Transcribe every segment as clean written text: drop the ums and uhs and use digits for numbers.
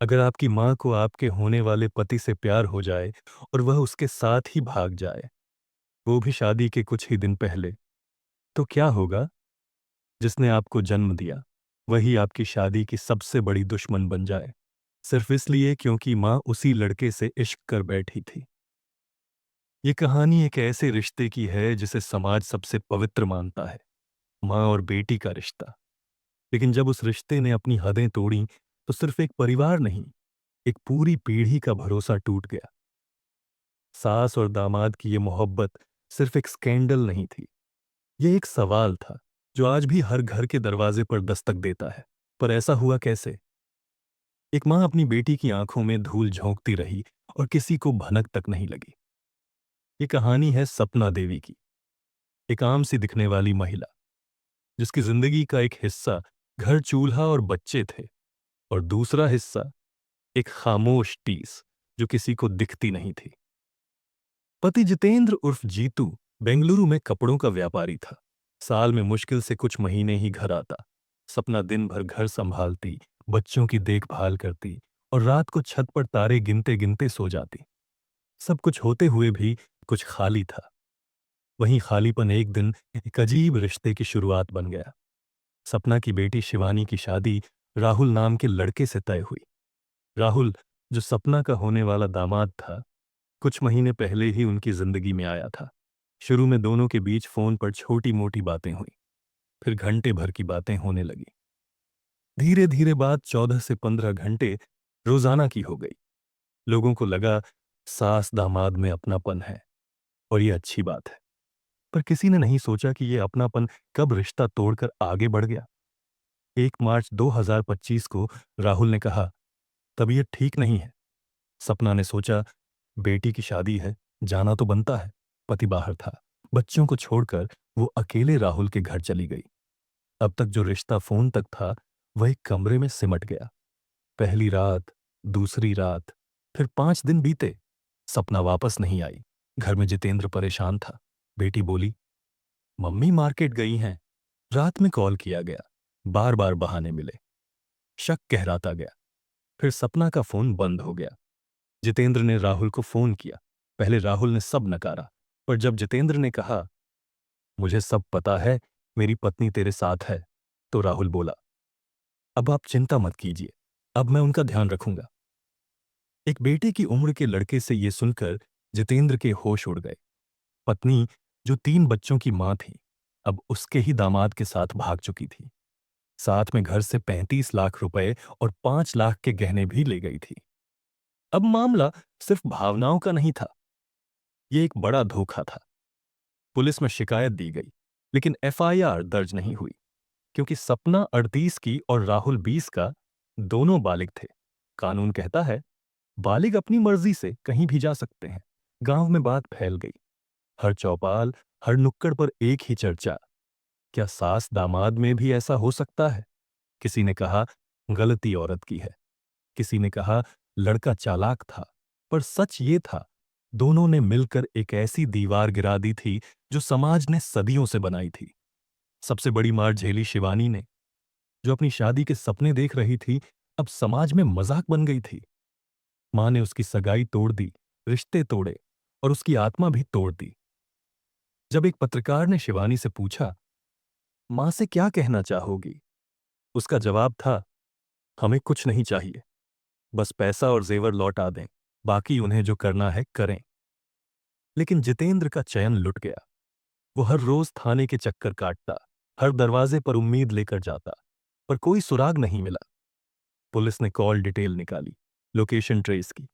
अगर आपकी माँ को आपके होने वाले पति से प्यार हो जाए और वह उसके साथ ही भाग जाए, वो भी शादी के कुछ ही दिन पहले, तो क्या होगा? जिसने आपको जन्म दिया, वही आपकी शादी की सबसे बड़ी दुश्मन बन जाए, सिर्फ इसलिए क्योंकि माँ उसी लड़के से इश्क कर बैठी थी। ये कहानी एक ऐसे रिश्ते की है जिसे समाज सबसे पवित्र मानता है, माँ और बेटी का रिश्ता। लेकिन जब उस रिश्ते ने अपनी हदें तोड़ी, तो सिर्फ एक परिवार नहीं, एक पूरी पीढ़ी का भरोसा टूट गया। सास और दामाद की ये मोहब्बत सिर्फ एक स्कैंडल नहीं थी, ये एक सवाल था जो आज भी हर घर के दरवाजे पर दस्तक देता है। पर ऐसा हुआ कैसे? एक माँ अपनी बेटी की आंखों में धूल झोंकती रही और किसी को भनक तक नहीं लगी। ये कहानी है सपना देवी की, एक आम सी दिखने वाली महिला जिसकी जिंदगी का एक हिस्सा घर, चूल्हा और बच्चे थे, और दूसरा हिस्सा एक खामोश टीस जो किसी को दिखती नहीं थी। पति जितेंद्र उर्फ जीतू बेंगलुरु में कपड़ों का व्यापारी था। साल में मुश्किल से कुछ महीने ही घर आता। सपना दिन भर घर संभालती, बच्चों की देखभाल करती और रात को छत पर तारे गिनते गिनते सो जाती। सब कुछ होते हुए भी कुछ खाली था। वहीं खालीपन एक दिन एक अजीब रिश्ते की शुरुआत बन गया। सपना की बेटी शिवानी की शादी राहुल नाम के लड़के से तय हुई। राहुल, जो सपना का होने वाला दामाद था, कुछ महीने पहले ही उनकी जिंदगी में आया था। शुरू में दोनों के बीच फोन पर छोटी मोटी बातें हुई, फिर घंटे भर की बातें होने लगी। धीरे धीरे बात 14 से 15 घंटे रोजाना की हो गई। लोगों को लगा सास दामाद में अपनापन है और ये अच्छी बात है। पर किसी ने नहीं सोचा कि ये अपनापन कब रिश्ता तोड़कर आगे बढ़ गया। 1 मार्च 2025 को राहुल ने कहा, तबीयत ठीक नहीं है। सपना ने सोचा, बेटी की शादी है, जाना तो बनता है। पति बाहर था। बच्चों को छोड़कर वो अकेले राहुल के घर चली गई। अब तक जो रिश्ता फोन तक था, वह एक कमरे में सिमट गया। पहली रात, दूसरी रात, फिर 5 दिन बीते। सपना वापस नहीं आई। घर में जितेंद्र परेशान था। बेटी बोली, मम्मी मार्केट गई हैं। रात में कॉल किया गया, बार बार बहाने मिले। शक गहराता गया। फिर सपना का फोन बंद हो गया। जितेंद्र ने राहुल को फोन किया। पहले राहुल ने सब नकारा, पर जब जितेंद्र ने कहा, मुझे सब पता है, मेरी पत्नी तेरे साथ है, तो राहुल बोला, अब आप चिंता मत कीजिए, अब मैं उनका ध्यान रखूंगा। एक बेटे की उम्र के लड़के से यह सुनकर जितेंद्र के होश उड़ गए। पत्नी, जो 3 बच्चों की मां थी, अब उसके ही दामाद के साथ भाग चुकी थी। साथ में घर से 35 लाख रुपए और 5 लाख के गहने भी ले गई थी। अब मामला सिर्फ भावनाओं का नहीं था, यह एक बड़ा धोखा था। पुलिस में शिकायत दी गई, लेकिन एफआईआर दर्ज नहीं हुई, क्योंकि सपना 38 की और राहुल 20 का, दोनों बालिग थे। कानून कहता है, बालिग अपनी मर्जी से कहीं भी जा सकते हैं। गांव में बात फैल गई। हर चौपाल, हर नुक्कड़ पर एक ही चर्चा, क्या सास दामाद में भी ऐसा हो सकता है? किसी ने कहा, गलती औरत की है। किसी ने कहा, लड़का चालाक था। पर सच ये था, दोनों ने मिलकर एक ऐसी दीवार गिरा दी थी जो समाज ने सदियों से बनाई थी। सबसे बड़ी मार झेली शिवानी ने, जो अपनी शादी के सपने देख रही थी, अब समाज में मजाक बन गई थी। मां ने उसकी सगाई तोड़ दी, रिश्ते तोड़े और उसकी आत्मा भी तोड़ दी। जब एक पत्रकार ने शिवानी से पूछा, मां से क्या कहना चाहोगी? उसका जवाब था, हमें कुछ नहीं चाहिए, बस पैसा और जेवर लौटा दें, बाकी उन्हें जो करना है करें। लेकिन जितेंद्र का चयन लुट गया। वो हर रोज थाने के चक्कर काटता, हर दरवाजे पर उम्मीद लेकर जाता, पर कोई सुराग नहीं मिला। पुलिस ने कॉल डिटेल निकाली, लोकेशन ट्रेस की,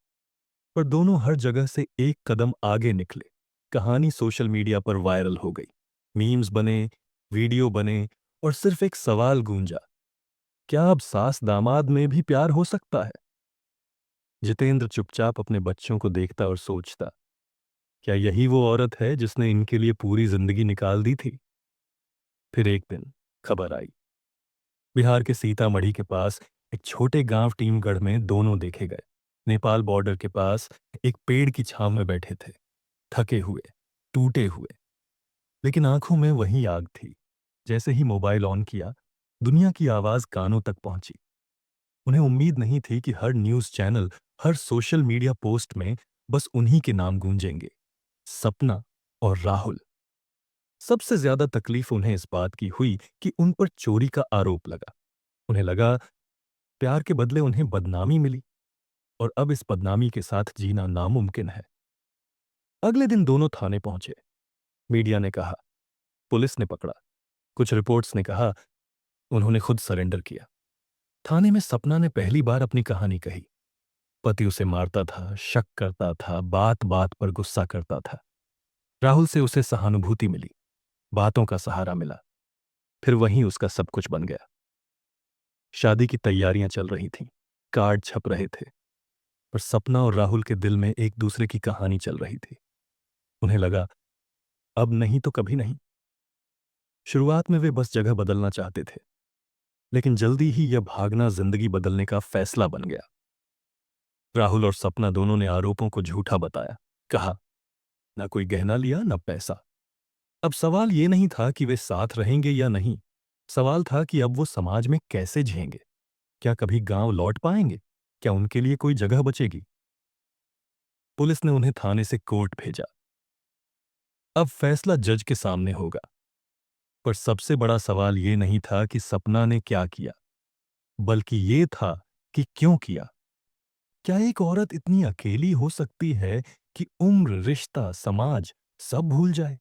पर दोनों हर जगह से एक कदम आगे निकले। कहानी सोशल मीडिया पर वायरल हो गई। मीम्स बने, वीडियो बने, और सिर्फ एक सवाल गूंजा, क्या अब सास दामाद में भी प्यार हो सकता है? जितेंद्र चुपचाप अपने बच्चों को देखता और सोचता, क्या यही वो औरत है जिसने इनके लिए पूरी जिंदगी निकाल दी थी? फिर एक दिन खबर आई, बिहार के सीतामढ़ी के पास एक छोटे गांव टीमगढ़ में दोनों देखे गए। नेपाल बॉर्डर के पास एक पेड़ की छांव में बैठे थे, थके हुए, टूटे हुए, लेकिन आंखों में वही आग थी। जैसे ही मोबाइल ऑन किया, दुनिया की आवाज कानों तक पहुंची। उन्हें उम्मीद नहीं थी कि हर न्यूज़ चैनल, हर सोशल मीडिया पोस्ट में बस उन्हीं के नाम गूंजेंगे, सपना और राहुल। सबसे ज्यादा तकलीफ उन्हें इस बात की हुई कि उन पर चोरी का आरोप लगा। उन्हें लगा प्यार के बदले उन्हें बदनामी मिली और अब इस बदनामी के साथ जीना नामुमकिन है। अगले दिन दोनों थाने पहुंचे। मीडिया ने कहा पुलिस ने पकड़ा, कुछ रिपोर्ट्स ने कहा उन्होंने खुद सरेंडर किया। थाने में सपना ने पहली बार अपनी कहानी कही। पति उसे मारता था, शक करता था, बात बात पर गुस्सा करता था। राहुल से उसे सहानुभूति मिली, बातों का सहारा मिला, फिर वहीं उसका सब कुछ बन गया। शादी की तैयारियां चल रही थीं, कार्ड छप रहे थे, पर सपना और राहुल के दिल में एक दूसरे की कहानी चल रही थी। उन्हें लगा अब नहीं तो कभी नहीं। शुरुआत में वे बस जगह बदलना चाहते थे, लेकिन जल्दी ही यह भागना जिंदगी बदलने का फैसला बन गया। राहुल और सपना दोनों ने आरोपों को झूठा बताया, कहा ना कोई गहना लिया ना पैसा। अब सवाल ये नहीं था कि वे साथ रहेंगे या नहीं, सवाल था कि अब वो समाज में कैसे जिएंगे। क्या कभी गांव लौट पाएंगे? क्या उनके लिए कोई जगह बचेगी? पुलिस ने उन्हें थाने से कोर्ट भेजा। अब फैसला जज के सामने होगा। पर सबसे बड़ा सवाल ये नहीं था कि सपना ने क्या किया, बल्कि ये था कि क्यों किया। क्या एक औरत इतनी अकेली हो सकती है कि उम्र, रिश्ता, समाज सब भूल जाए?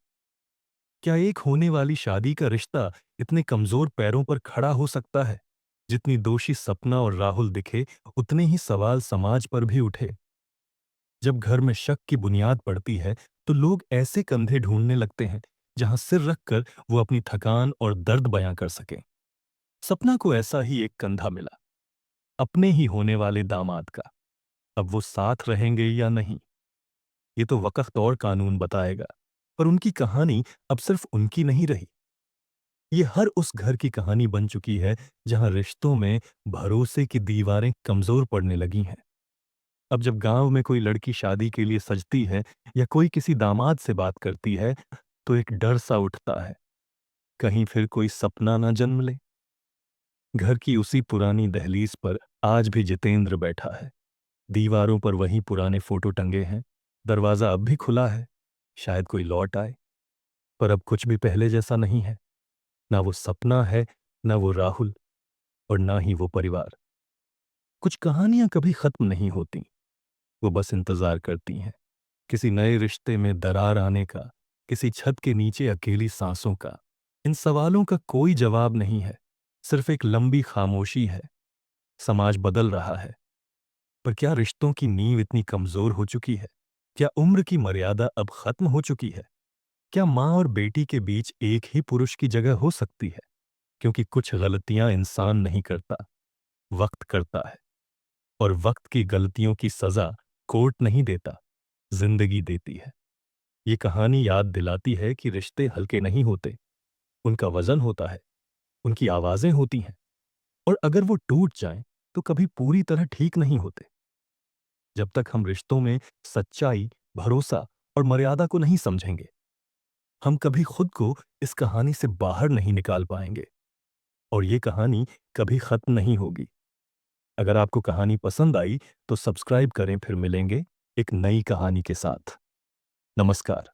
क्या एक होने वाली शादी का रिश्ता इतने कमजोर पैरों पर खड़ा हो सकता है? जितनी दोषी सपना और राहुल दिखे, उतने ही सवाल समाज पर भी उठे। जब घर में शक की बुनियाद पड़ती है, तो लोग ऐसे कंधे ढूंढने लगते हैं जहां सिर रखकर वो अपनी थकान और दर्द बयां कर सकें। सपना को ऐसा ही एक कंधा मिला, अपने ही होने वाले दामाद का। अब वो साथ रहेंगे या नहीं, ये तो वक्त और कानून बताएगा। पर उनकी कहानी अब सिर्फ उनकी नहीं रही। ये हर उस घर की कहानी बन चुकी है जहां रिश्तों में भरोसे की दीवारें कमजोर पड़ने लगी हैं। अब जब गांव में कोई लड़की शादी के लिए सजती है या कोई किसी दामाद से बात करती है, तो एक डर सा उठता है, कहीं फिर कोई सपना ना जन्म ले। घर की उसी पुरानी दहलीज पर आज भी जितेंद्र बैठा है। दीवारों पर वही पुराने फोटो टंगे हैं, दरवाजा अब भी खुला है, शायद कोई लौट आए। पर अब कुछ भी पहले जैसा नहीं है। ना वो सपना है, ना वो राहुल, और ना ही वो परिवार। कुछ कहानियां कभी खत्म नहीं होती, वो बस इंतजार करती हैं किसी नए रिश्ते में दरार आने का, किसी छत के नीचे अकेली सांसों का। इन सवालों का कोई जवाब नहीं है, सिर्फ एक लंबी खामोशी है। समाज बदल रहा है, पर क्या रिश्तों की नींव इतनी कमजोर हो चुकी है? क्या उम्र की मर्यादा अब खत्म हो चुकी है? क्या माँ और बेटी के बीच एक ही पुरुष की जगह हो सकती है? क्योंकि कुछ गलतियां इंसान नहीं करता, वक्त करता है। और वक्त की गलतियों की सजा कोर्ट नहीं देता, जिंदगी देती है। ये कहानी याद दिलाती है कि रिश्ते हल्के नहीं होते, उनका वजन होता है, उनकी आवाजें होती हैं, और अगर वो टूट जाएं, तो कभी पूरी तरह ठीक नहीं होते। जब तक हम रिश्तों में सच्चाई, भरोसा और मर्यादा को नहीं समझेंगे, हम कभी खुद को इस कहानी से बाहर नहीं निकाल पाएंगे, और ये कहानी कभी खत्म नहीं होगी। अगर आपको कहानी पसंद आई तो सब्सक्राइब करें, फिर मिलेंगे एक नई कहानी के साथ। नमस्कार।